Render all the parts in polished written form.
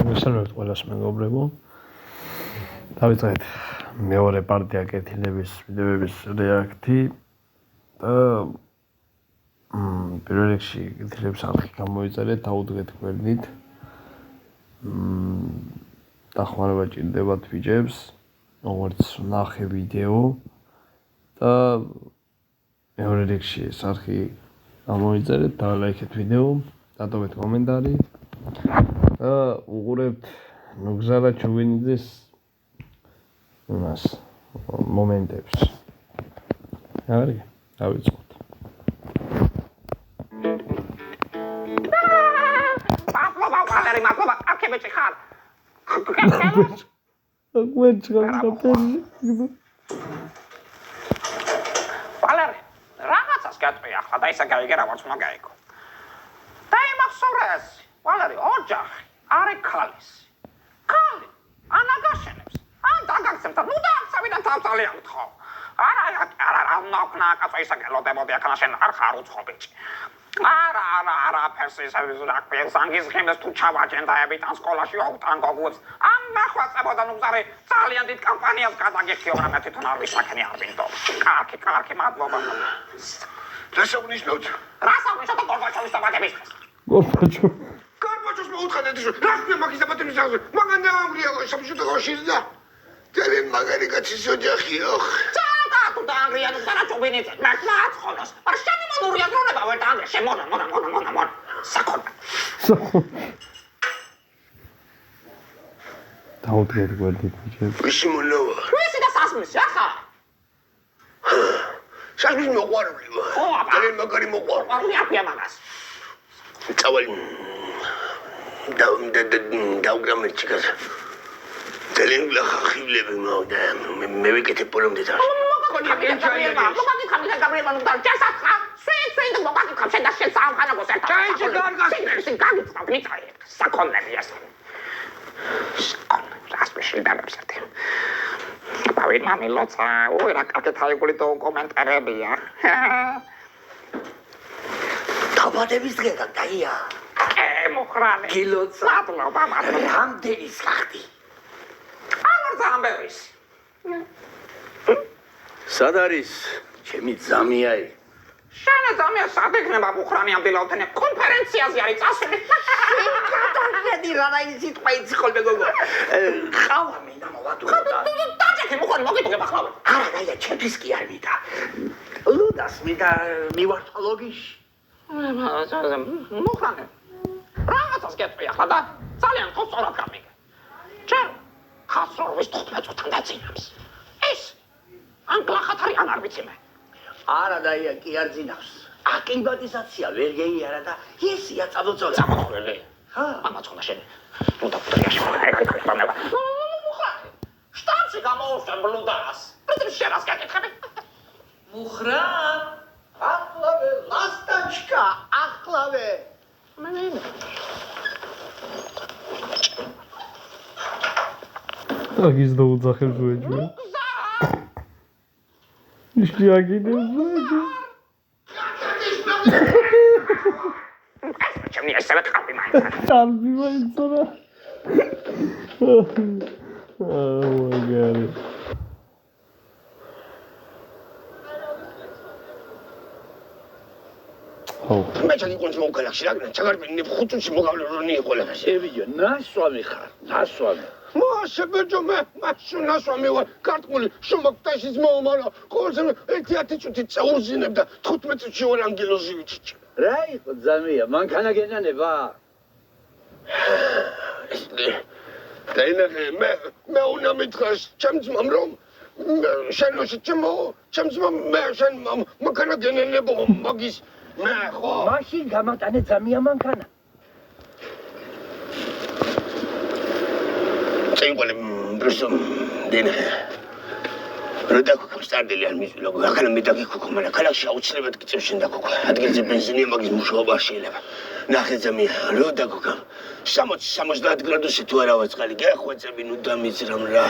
მოგესალმებით ყველას მეგობრებო. დავიწყეთ მეორე პარტია კეთილების ვიდეოების რეაქტი და პირველ რიგში კეთილების არხი გამოიწერეთ, დაუდგეთ გვერდით. დახმარება ჭირდებათ ბიჭებს, როგორც ნახე ვიდეო და მეორე რიგში ეს არხი გამოიწერეთ, დალაიქეთ ვიდეო, დატოვეთ კომენტარი და უყურებთ ნუგზარა ჩუვინიძის იმას მომენტებს. არის, დავიწყოთ. მადლობა, აქებეჭი ხარ. ვალერი, რაღაცას გაწვი ახლა და ისე გაიგე რაღაც უნდა გაიგო. და იმახსოვრეს, ვალერი, ოჯახი, არი ქალის. ქალი, ანაგაშენებს. ან დაგაქცევთ, ნუ დააქცევიდან თავწალი ავთხო. არა, ნაკნა კაცო ისე გელოდებოდი ახლა შენ არ ხარ უცხო ბიჭი. არა, ფერსის რაკბის სანგის ხემს თუ ჩავაჯენდაებით ან სკოლაში აუტან გოგუებს. ამ მახვაწებოდა ნუგზარი ძალიან დიდ კამპანიას გადაგიხიო რა მე თვითონ არ ვისაქნი არ ვინდო. კარგი, მადლობა. რასაუნიშნოთ? რასაუნიშნოთ გორბაჩოვის დაბადების დღეს. გორბაჩოვს მოუთხანეთ ის რა მაგის დაბადების დღეს. მაგან დაამრია სამშობლო კავშირი და ძალიან მაგარი კაცის ოჯახია. თუ დაანგრია ნუგზარა ჩუბინიძე, მართლაც ხოლოს. არ შენი მონური აგროვნება ვერ დაანგრია, შემონა. საქონლად. დაუდგეთ გვერდით ბიჭებს. ვისი მონოვა? ვისი და სასმისი, ახლა? სასმისი მოყვარული. ძალიან მაგარი მოყვარული. არ ვიაფია მაგას. წავალი. დაუგრამერჩიკას. ძალიან ლახახილები მოვდა. მე ვიკეთებ პოლომდეთ არ. დაბადების დღე გაია. მოხრალე. გილოცა. მადლობა. რამდენი სახდი? არ ზამბერის. სად არის ჩემი ზამიაი? შენ ზამია სად იქნება ბუხრანი ამ დილაუთენე კონფერენციაზე არის წასული. გადახედი რა ის სიტყვა იცი ხოლმე გოგო. ხავა მინდა მოვადურო. დაჭექი მუხარი მოგიტუგებ ახლა. არა დაია ჩემთვის კი არ მიდა. უდას მიდა მივართოლოგიში. მუხრანი. რაღაცას გეტყვი ახლა და ძალიან ხო სწორად გამიგე. ჩემ ხასროვის 15 წუთთან დაწინავს. ეს ანკლახათარი არ ვიცი მე. არა დაია კი არ ძინავს. აკლიმატიზაცია ვერ გეიარა და ესია წამოწოლე. წამოწოლე. მამაცხონა შენ. ნუ დაქტორიაში მოგაიქრება. მუხრანი. შტაბში გამოუშვენ ბლუდას. პრინციპ შენას გაკეთები. მუხრან. ახლავე ლასტაჩკა, ახლავე. აგის დაუძახებს ვეჯო. ისე აგინებს ვეჯო. ჩემი ესაა ტყავი მაინც. ტყავი მაინც რა. მაგარი. მე ჩაგი კონს მოგალახში რა ჩაგარბინი 5 წუთში მოგავლე რონი ყველა შევიო ნასვამი ხარ ნასვამი მოსებეჯო მე ნასვამი ვარ კარტყული შუმოქტაშის მომალა ყოველზე 1 წუთი წაუზინებ და 15 წუთში ვარ ანგელოზი ვიჩიჩი რა იყო ზამია მანქანა გენანება დაინახე მე უნდა მითხრას ჩემ ძმამ რომ შენოში ჩემ ძმამ მე შენ მანქანა გენანებო მაგის მაშინ გამატანე ზამია მანქანა. წინგოლე ბრუსო დინე. როდაკო სტარდელი არ მიწვილო, აქანა მე დაგიქუქო, მაგრამ ქალაქში აუცილებლად გიწევს შენ დაგიქუქო. ადგილზე ბენზინია, მაგის მუშაობა არ შეიძლება. ნახე ძმია, როდაკო 60-70 გრადუსი თუ არავა წყალი გეხვეწები, ნუ დამიძრამ რა.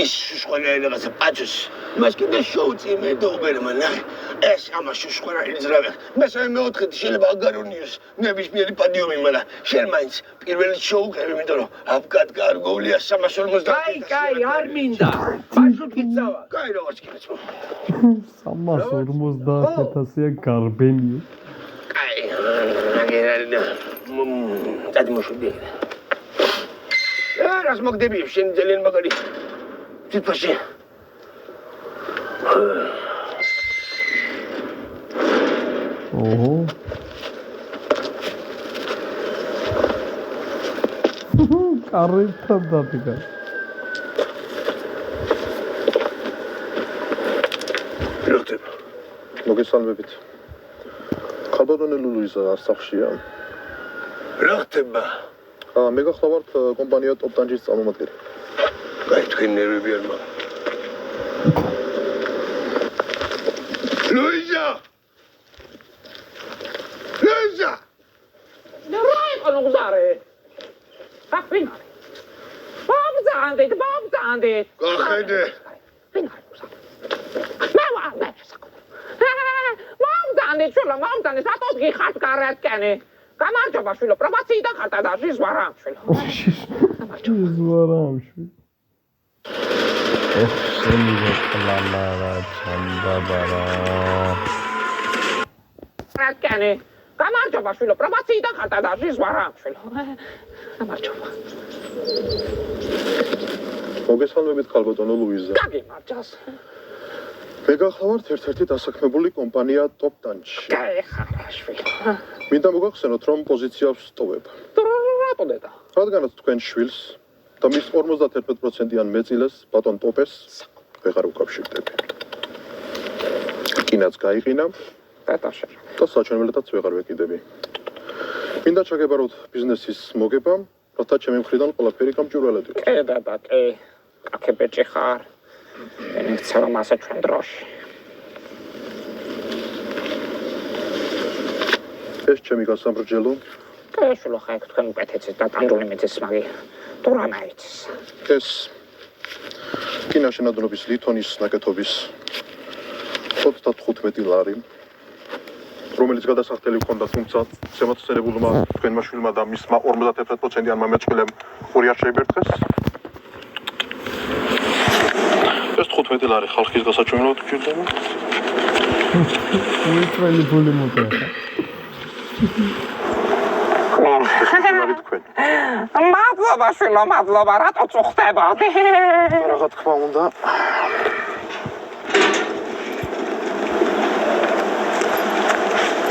ის შუშყვანა რაღაცა პაჭოს. მას კიდე შოუწი მე დაუბერმა, ნახე. ეს ამას შუშყვანა იძრავე. მესამე მეოთხედი შეიძლება აგარონიოს ნებისმიერი პადიუმი, მაგრამ შენ მაინც პირველი შოუყევი, იმიტომ რომ აბგად გარგოვლია 350. კაი, არ მინდა. ბაშოთ გიწავა. კაი, როგორც გიწავა. 350,000-ია გარბენია. კაი, აგერალინა. დადმოშვიდი. რას მოგდები, შენ ძალიან მაგარი. თვითფაში. ოჰო. კარითა დადგა. როთებ. მოგესალმებით. ხალბატონი ლულუიზა სახლშია. როთება. მე გახლავართ კომპანია ტოპტანჯის წარმომადგენელი. კაი, თქვენ ნერვები არ მაქვს. ლუიზა! ლუიზა! ნერაი ყანუგზარე. აფინარი. ბაბზანდით. გახედე. ფინარი უზარე. მე ვარ მეცაკო. მამდანი სათოს გიხართ გარეთკენი. გამარჯობა შვილო, პრომოციიდან ხართ და ზვარა შვილო. ზვარა შვილო. შენი რეკლამა ჩანდაბარა. გარეთკენი. გამარჯობა შვილო, პრომოციიდან ხართ და ზვარა შვილო. გამარჯობა. მოგესალმებით ხალბატონო ლუიზა. გაგიმარჯოს. მე გახლავართ ერთ-ერთი დასაქმებული კომპანია ტოპტანჯი. გაიხარა შვილო. მინდა მოგახსენოთ, რომ პოზიციას სტოვებ. რატოდედა? რადგანაც თქვენ შვილს და მის 51%-იან მეწილეს ბატონ ტოპეს ვეღარ უკავშირდები. კინაც გაიყინა პეტაშე. და საჩვენებლადაც ვეღარ ვეკიდები. მინდა ჩაგებაროთ ბიზნესის მოგება, რათა ჩემი მხრიდან ყველაფერი გამჭვირვალედ იყოს. კი დედა, კი. კაკებეჭი ხარ. მე ცევა მასა ჩვენ დროში. ეს ჩემი გასამრჯელო. კაშულო ხაიქ თქვენ უკეთեցით და ტანჯული მეცეს მაგი. თუ რა მაიცის. ეს კინაშენადნობის ლითონის ნაკეთობის 35 ლარი, რომელიც გადასახდელი ჰქონდა, თუმცა შემოწმებულმა თქვენმა შვილმა და მისმა 51%-იან მამეწყვილემ ორი არ შეიბერთხეს. ეს 15 ლარი ხალხის გასაჩვენებლად გჭირდება. უიწველი ფული მოკრა. მადლობა შვილო, მადლობა, რატო წუხდებოდ? რა თქმა უნდა.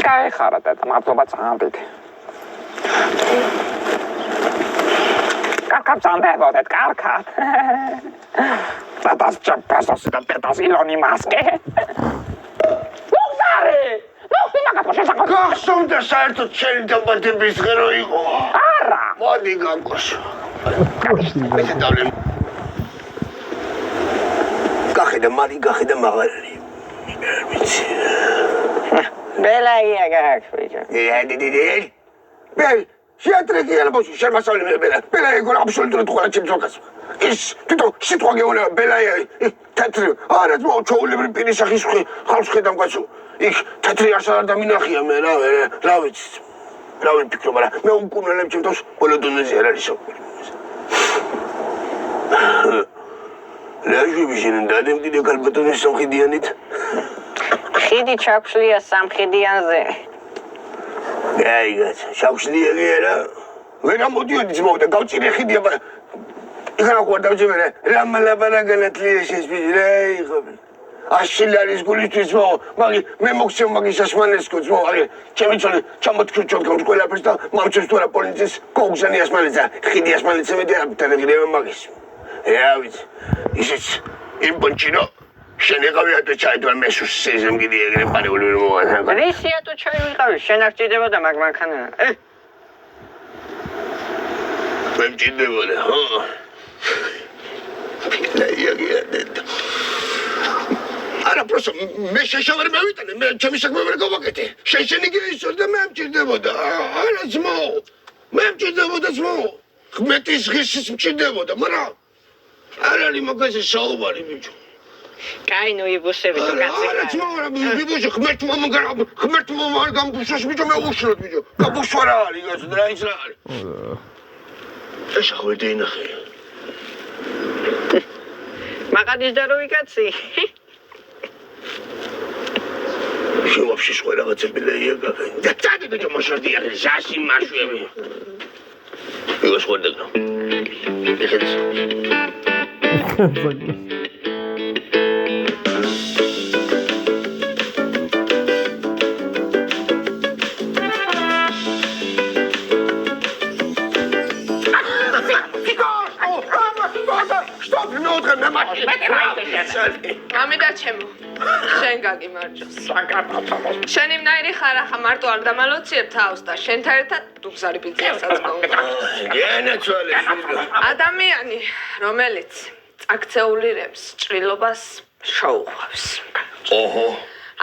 გაიხარა დედა, მადლობა წამდით. კარგად წამდებოდეთ, კარგად. პეტას ჩაპასოს და პეტას ილონი მასკე. უხარი! ნოხტი მაგათო შესაძლოა. გახსოვდა საერთოდ შენი დაბადების ღერო იყო. არა! მოდი გაგკოშო. მე დავле. გახედა მაღალი. ვიცი. ბელაია გააქვიჭა. დიდი. ბელ, შეატრეკი ალბოში შემასწავლე მე ბელა. ბელაია გორ აბსოლუტურად ყველა ჩემს ვაკას. ის თვითონ სიტყვა გეუბნება ბელაია. თეთრი, არა ძმაო, ჩაულებრი პირის სახის ხალხს ხედავ კაცო. იქ თეთრი არსად არ დამინახია მე რა ვიცი. რა ვიფიქრო, მაგრამ მე უკუნელებ ჩემთვის ყველა დონეზე არ არის საქმე. ლაჟი ვიშენ დადემდიდე ქალბატონის სამხედიანით. ხიდი ჩაქვშლია სამხედიანზე. გაიგეთ, ჩაქვშლია გერა. ვერა მოდიოდი ძმაო და გავწირე ხიდია, მაგრამ იქანა ყوار დავჭერე. რა მალაბარაგანათლია შეშბიჟრე იყო. აშილარის გულისთვის ძმაო, მაგი მე მოგცემ მაგის ასმანესკო ძმაო, აი ჩემი წოლი ჩამოთქრუჩოთ გამს ყველაფერს და მამჩეს თუ არა პოლიციის გოგზანი ასმანეცა, ხიდი ასმანეცა მე დაგრევა მაგის. რა ვიცი, ისიც იმპონჩინო შენ იყავი ატო ჩაიდვა მესუს სეზემ გიდი ეგრე პარეული ვერ მოვა. რისია თუ ჩაივიყავი, შენ არ ჭირდებოდა მაგ მანქანა. მე მჭირდებოდა, ხო? ლაიაგია დედა. არა просто მე შეშავარ მევიტანე მე ჩემი საქმე ვერ გავაკეთე შენი გეისო და მე მჭირდებოდა არა ძმო მე მჭირდებოდა ძმო ხმეთის ღირსიც მჭირდებოდა მაგრამ არ არის მაგაზე საუბარი ბიჭო კაი ნუ იბუსები თუ კაცი არა ძმო არა ბიჭო ღმერთმა არ გამბუშოს ბიჭო მე უშროდ ბიჭო გამბუშვა რა არის გასა და ის რა არის ეს ახლა ინახე მაგადის და როი კაცი შენ вообще სხვა რაღაცები ლეიგა და წადი ბიჭო მოშორდი არის ჟაში მაშვები ის სხვა და ეხეთს მამიდა ჩემო შენ გაგიმარჯოს შენი მნაირი ხარ ახლა მარტო არ დამალოციებ თავს და შენთან ერთად დუგზარი პიცასაც მოვიდა ადამიანი რომელიც წაქცეული რემს ჭრილობას შოუხვევს ოჰო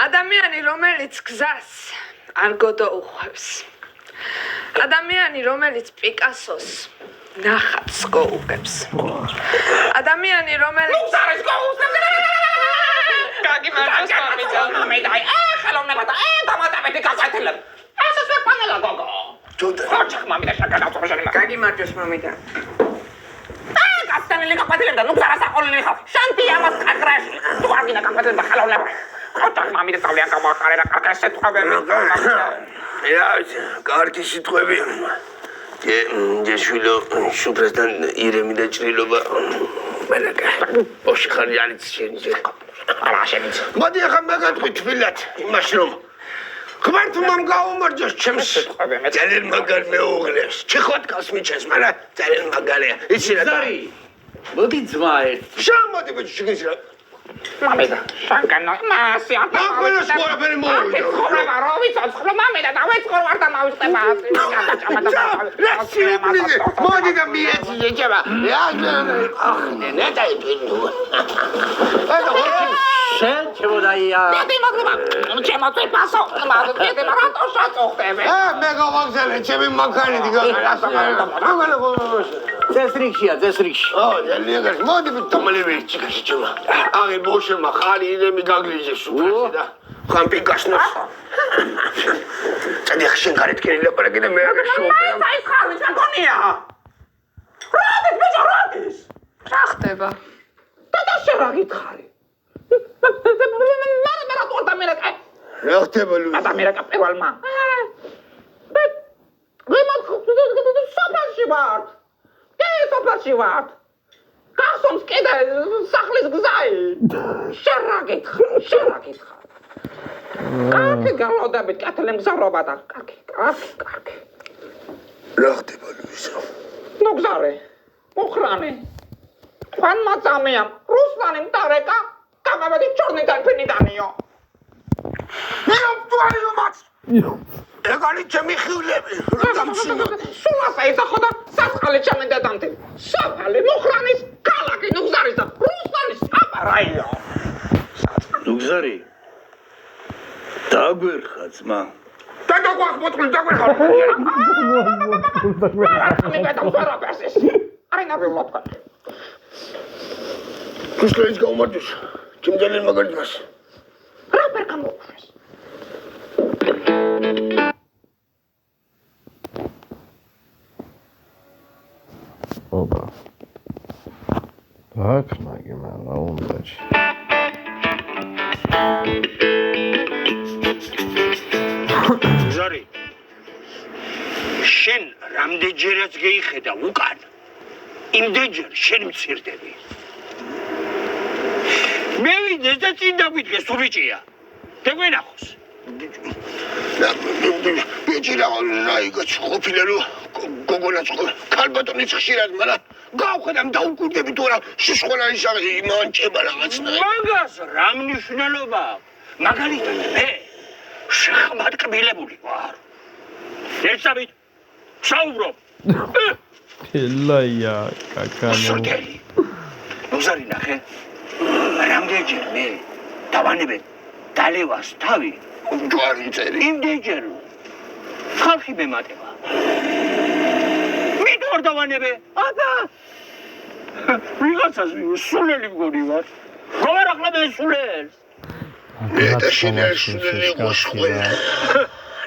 ადამიანი რომელიც გზას არ გოდოუხვევს ადამიანი რომელიც პიკასოს ნახატს გოუგებს ადამიანი რომელიც არის გოუსებს გაგიმარჯოს მამიდა ხელოვნებათა დამატებითი გასათელებ ეს ეს პანელა გოგო ოჩახ მამიდა შეგანავწოშენი გაგიმარჯოს მამიდა გასტანელი გაპატილებდა ნუ ზარას აყოლილი ხარ შანტი ამას კაკრაში თუ არ გინდა გაპატილებდა ხელოვნება ოჩახ მამიდა წავლიან გამახარერა კაკრას სიტყვები კარგი სიტყვები ჯეშვილო შუბრასთან ირემი და ჭრილობა მანაკა ოშ ხარი არის შენი არა შენიც მოდი ახლა მეგატყვი თბილად იმას რომ ღმერთმა გაუმარჯოს ჩემს ძალიან მაგარ მეუღლეს ჩიხოთკას მიჩეს მაგრამ ძალიან მაგარია იცი რა ზარი მოდი ძმა ერთ შემოდი ბიჭი შეგიძლია რა მამიდა შანკანო მასი აკველა სკოლაფერი მოვიდა ხომა რა ვიცოც ხომ მამიდა დავეწყო ვარ და მავიწყება მოდი და მიეცი ჯება ახნე ნეტაიპინო შენ ჩემოდაია მე მოგება ჩემო წეპასო მაგდე მარატო შაწოხტები მე გავაგზავნე ჩემი მანქანით წესრიგშია წესრიგში ძალიან კარგი მოდი თომელი ვიჩიკაში ჩოლა აღი ბოშემა ხარი იდემი გაგლიჟე სუპრასი და ხან პიკასნოს წადი ხშენ გარეთ კერილი აპარაკი და მე აღარ შოუბერა აი ხარი საკონია როდის ბიჭო როდის რა ხდება და შენ რა გითხარი რა ხდება ლუი ადამიანა პირველმა სოფელში ვარ სოფელში ვარ გასომს კიდე სახლის გზაი შენ რა გითხარ კარგი გამოდებით კეთილი მგზავრობა და კარგი რა ხდება ლუისო ნუ გზარე მოხრანი ხან მაწამია რუსლანი მტარეკა გამავედი ჩორნი დალფინიდანიო მირობტუალიო მაც ეგალი ჩემი ხილები რა გამშინა სულასა ეხოდა საწყალი ჩემი დედამთი საფალი მოხრანის კალაკი ნუგზარის და რუსლანის აპარაიო ნუგზარი დაგვერხა ძმა და გვახმოწყული დაგვერხა მე გადავსვარა პერსის არინა ვიმოთქვა ქუსლეის გაუმარჯოს ჩემ ძალიან მაგარი მას რა ვერ გამოვხდეს ობა აქ მაგიმა რა უნდა ზარი შენ რამდენჯერაც გეიხედა უკან იმდენჯერ შენ მცირდები მე ვიდეს და წინ დაგვიდგეს თუ ბიჭია დაგვენახოს ბიჭი რა იგაც ყოფილა რომ გოგონაც ქალბატონის ხშირად მაგრამ გავხედამ და უკურდები თუ რა შიშხოლა ისაღი იმანჭება რაღაცნაირად მაგას რა მნიშვნელობა მაგალითად მე შეხმად კბილებული ვარ ერთსაბით საუბრობ ელაია კაკანო ნუზარი ნახე რამდენჯერ მე დავანებე დალევას თავი ჯვარი წერი იმდენჯერ ხალხი მემატება მით ვარ დავანებე აბა ვიღაცას სულელი მგონი ვარ როგორ ახლა სულელს Agrat savaşı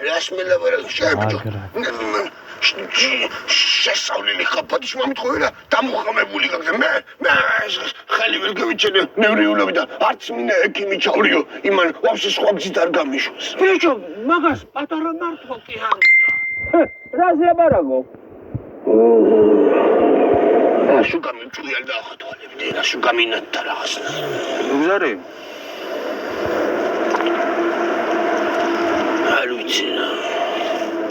რასმელა ვარ შეებჭო შესავლელი ხაფათში მომიტყოლა დამუხამებული გაგზე მე ხელი ვერ გავიჩენე ნევრიულები და არც მინე ექიმი ჩავრიო იმან ვაფშე სხვა გზით არ გამიშვას ბიჭო მაგას პატარა მართვა კი არ მინდა რას ლაბარაგო შუ გამიწვიალ და ახათვალებდი რა შუ გამინათდა რაღაცა უზარი არ ვიცი რა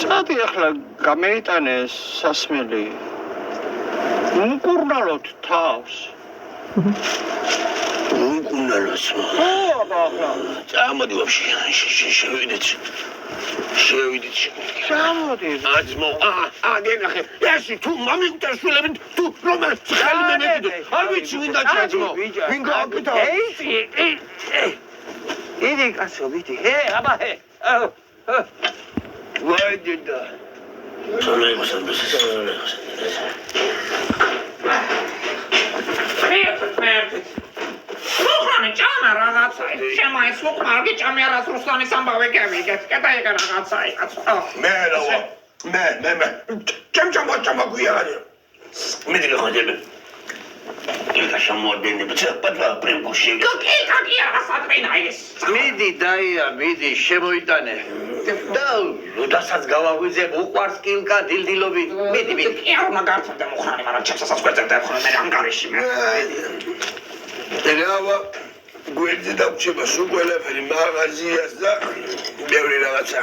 წადი ახლა გამეიტანე სასმელი უკურნალოთ თავს უკურნალოთ აბა ახლა წამოდი ვაფშე შევიდეთ წამოდი აძმო აგენახე ესე თუ მომიკვდა შულებით თუ რომელ ხელი მემეკიდო არ ვიცი ვინდა ჩაძმო ვინ გააკეთა იდი კაცო ვიდი აბა Why did that? Слухай, чама рагацай. Чама слух марги чамера с Русланом самбаве кевигет. Кетай рагацай. Мелова. Ме. Чама гуяли. Медига ходили. Илька шамоденни бцепатла примгуши. Какие рагацатринайс. მიდი დაია მიდი შემოიტანე და როდესაც გავაღვიძე უყვარს კილკა დილდილობი მიდი Я მაგართა და მოხარი, მაგრამ ჩემს სასკვერზე დავხონე მე ანგარიში მე. ელავა გვერდზე დაგვრჩება სულ ყველაფერი მაღაზიას და ბევრი რაღაცა.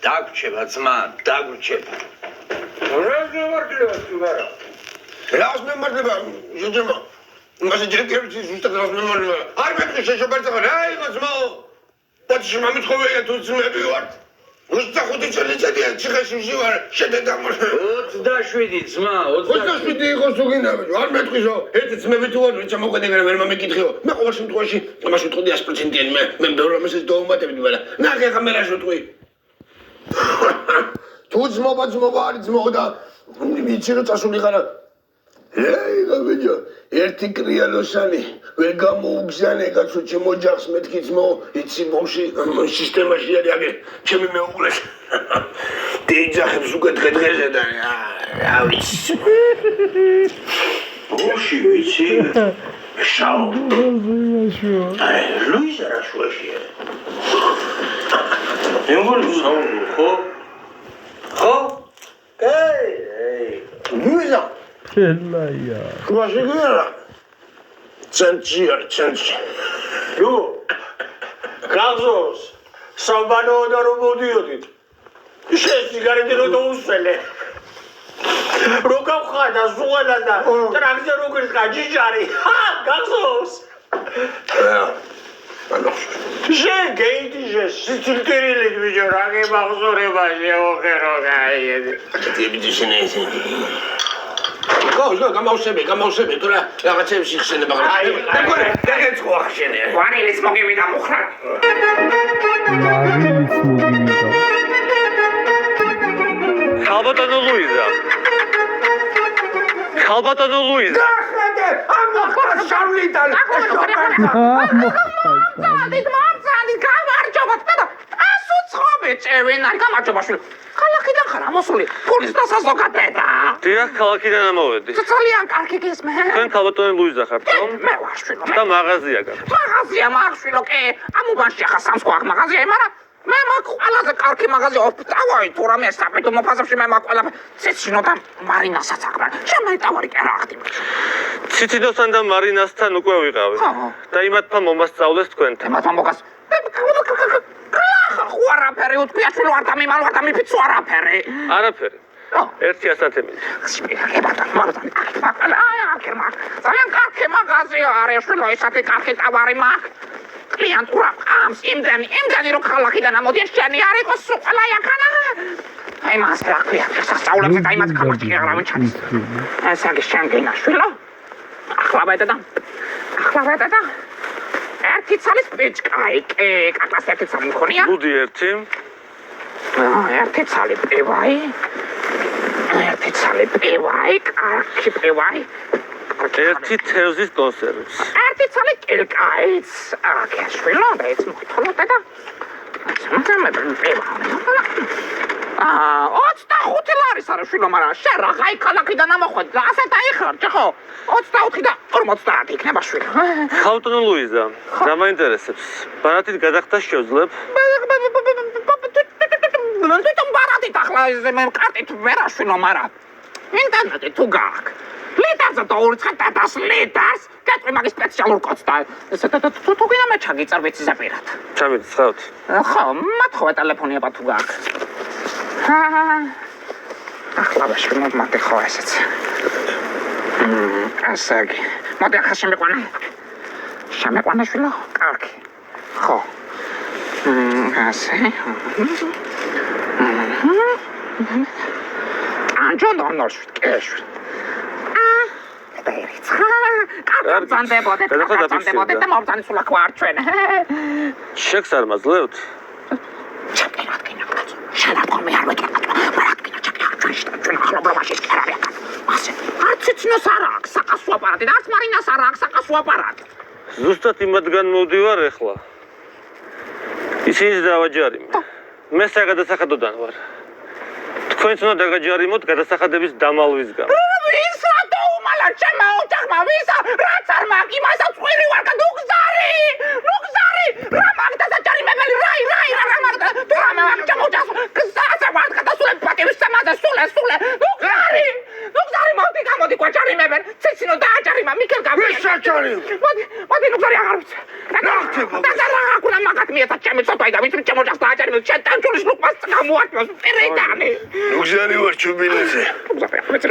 დაგვრჩება ძმა დაგვრჩება რას მემარდება ჟოჯემა მასე ჯერკერჩი ზუსტად რას მემარდება არ მეთქი შეშობერცახა რა იყო ძმო პატიში მომიტყოვია თუ ძმები ვართ 25 წელიწადია ციხეში ვარ შედედა 27 ძმა 27 იყოს უგინა არ მეთქისო ერთი ძმები თუ ვარ ჩამოყედი ვერ მომეკითხიო მე ყოველ შემთხვევაში ამაში ვთხოვდი 100%-იანი მე ბევრ ამასაც დავუმატებდი მაგრამ ნახე ხა მე რა შევთქვი თუ ძმობა არის ძმო და ვიცი რომ წასულიყარა ეი ბიჭო ერთი კრიალოსანი ვერ გამოუგზავნე კაცო ჩემო ოჯახს მეთქი ძმო იცი ბავში სისტემაში არის აგე ჩემი მეუღლეს დეიძახებს უკეთ დღეზე და რა ვიცი ბავში ვიცი შაო ლუიზა რა შუაშია ემორი შაო ხო ლუიზა Kelaya. Kumaşıkıra. Çençi. Yo. Kazos. Sabano odarumu diyordu. İşte sigaretin o da ussele. Rokam khada suğalada. Trakze rokil kacicari. Ha, Kazos. Şey geydi sitilteriyle bir rage bakzore başı o keroga yedi. Diye bir düşüneysin. გამავშები, თუ რა რაღაცებში ხსენება. დაგეწყო ახშენე. ვარილის მოგივიდა მუხრა. Marilis mugimida. ხალბატონო ლუიზა დახედე, ამოხდა შავლიდან. დიდმარცალი გამარჯობა და ასუცხობე წევენა გამარჯობაშვილი. ქალაქიდან ხარ ამოსული ფულის დასაზოგადება. დიახ, ქალაქიდან ამოვედი. ძალიან კარგი გესმე. თქვენ ქალბატონი ლუიზა ხართ, ხო? მე ვაშვილო. და მაღაზია გაქვთ. მაღაზია მარშვილო კი. ამუბანში ახლა სამსხვაგ მაღაზია, მაგრამ მე მაქვს ყველაზე კარგი მაღაზია ოფტავი თუ რამე საფეთო მოფაზებში მე მაქვს ყველა ციცინო და მარინასაც აქვს. შემაიტავარი კი რა ხდება. ციცინოსთან და მარინასთან უკვე ვიყავი. და იმათთან მომასწავლეს თქვენთან. იმათთან მოგას. არაფერი უთქვია შვილო არ დამიმალო არ დამიფიცო არაფერი. არაფერი. ერთი ასათემი. ძალიან კარგი მაღაზია არის შვილო ესეთი კარგი ტავარი მაქვს. კლიენტურა ამს იმდენი რომ ქალაქიდან ამოდიან შენი არ იყოს სულ აიქანა. აი მას რა ქვია სასწაულებზე და იმას გამარჯვე აღარ ჩადის. ეს არის შენ გენა შვილო. ახლა ვედა და ერთ ერთი ცალის პიჭკაი, კაკას ერთი ცალი მქონია? ლუდი ერთი. ერთი ცალი პივაი. ერთი ცალი პივაი, კარგი პივაი. ერთი თევზის კონსერვიც. ერთი ცალი კილკაიც. გაშვილო და ეს მოხთოლოთ და 25 ლარის არა შვილო, მაგრამ შენ რა ხაი ქალაქიდან ამოხვედი, ასე დაიხარჯე ხო? 25 და 50 იქნება შვილო. ხალხტონო ლუიზა, რა მაინტერესებს? ბარათით გადახდა შევძლებ? თვითონ ბარათით ახლა მე კარტით ვერ აშვილო, მაგრამ ინტერნეტი თუ გაქვს. ლიტარზე დაურიცხეთ 1000 ლიტარს, გეტყვი მაგის სპეციალურ კოდს და თუ გინდა მე ჩაგიწარ ზაპირად. ჩამიწხავთ. ხო, მათხოვე ტელეფონი აბა თუ გაქვს. ახლა ვაშვილო, მათი ხო ესეც. ასაკი. მოდი ახლა შემიყვანა. შემიყვანა შვილო, კარგი. ხო. ასე. ანჯონ დონოშვით, კეშვით. კაცანდებოდეთ და მოვწანისულა ქვარ ჩვენ. შეკს არ მაძლევთ? ჩაკერად გინახავთ. შენაკომი არ ვეკეთებ. პრაქტიკა ჩაკერად ჩვენ ხლობრობაში სკარავია. ასე. არც ცნოს არ აქვს საკასო აპარატი და არც მარინას არ აქვს საკასო აპარატი. ზუსტად იმათგან მოვდივარ ახლა. ისინი დავაჯარიმე. მე საგადასახადოდან ვარ. თქვენც უნდა დაგაჯარიმოთ გადასახადების დამალვის გამო. ვის რა დაუმალა ჩემო ოჯახმა ვისა რაც არ მაგ იმასაც ყვირი ვარ ნუგზარი რა მაგ დასაჯარიმებელი რაი რა მაგ თუ რა მაგ ჩემო ოჯახს გზაზე ვარ გადასულებ პატივის სამაზე სულე ნუგზარი მოდი გვაჯარიმებენ ცეცინო დააჯარიმა მიქელ ვის საჯარიმ? მოდი ნუგზარი აღარ ვიცი და რა აქვს მაგათ მიეცა ჩემი ცოტაი და ვიცი ჩემო ოჯახს დააჯარიმებ შენ ტანჯულის ლუკმას გამოაჩვენოს პერედანი ნუგზარი ვარ ჩუბილეზე.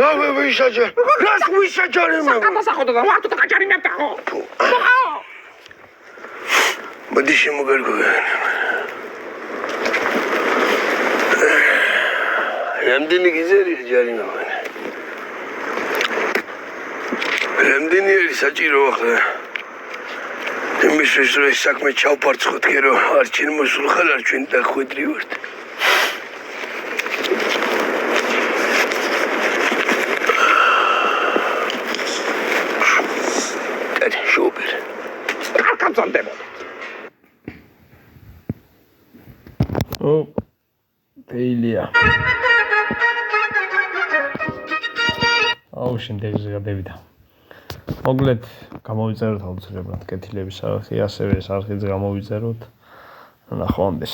რა ვისაჯარ? რას ვისაჯარიმ? გადასახადო და ვარ თუ დააჯარიმებდა ხო? მოდი შემოგერგო. რამდენი გიზერია ჯარიმა? რამდენი არის საჭირო ახლა? იმისთვის რომ ეს საქმე ჩავფარცხოთ, კი რომ არ ჩვენ მოსულ ხარ, არ ჩვენ დახვედრი ვართ. და შუბერ. კარგავწანდებოდ. თეილია. შემდეგზე გადავიდა. მოგლეთ, გამოვიწეროთ აუცილებლად კეთილების არხი, ასევე ეს არხიც გამოვიწეროთ. ნახვამდის.